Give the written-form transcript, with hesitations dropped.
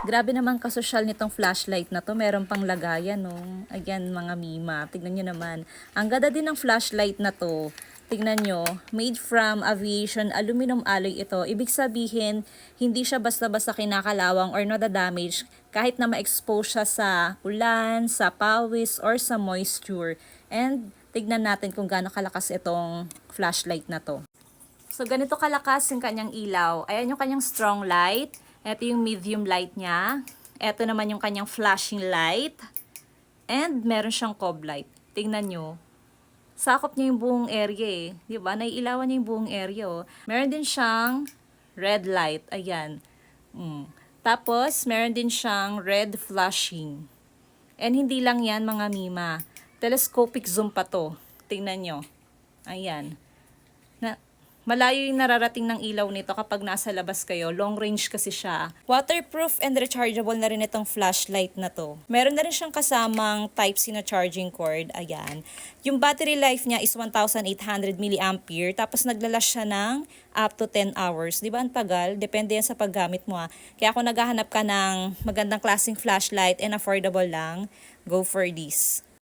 Grabe naman kasosyal nitong flashlight na to. Meron pang lagayan, no? Ayan, mga mima. Tignan nyo naman. Ang ganda din ng flashlight na to. Tignan nyo, made from aviation aluminum alloy ito. Ibig sabihin, hindi siya basta-basta kinakalawang or nadadamage kahit na ma-expose siya sa ulan, sa pawis, or sa moisture. And tignan natin kung gaano kalakas itong flashlight na to. So, ganito kalakas yung kanyang ilaw. Ayan yung kanyang strong light. Ito yung medium light niya. Ito naman yung kanyang flashing light. And meron siyang cob light. Tingnan nyo. Sakop niya yung buong area eh. Diba? Naiilawan niya yung buong area oh. Meron din siyang red light. Ayan. Tapos, meron din siyang red flashing. And hindi lang yan mga mima. Telescopic zoom pa to. Tingnan nyo. Ayan. Malayo yung nararating ng ilaw nito kapag nasa labas kayo. Long range kasi siya. Waterproof and rechargeable na rin itong flashlight na to. Meron na rin siyang kasamang Type-C na charging cord. Ayan. Yung battery life niya is 1,800 mAh. Tapos naglalas siya ng up to 10 hours. Di ba ang tagal? Depende yan sa paggamit mo ha. Kaya kung naghahanap ka ng magandang klaseng flashlight and affordable lang, go for this.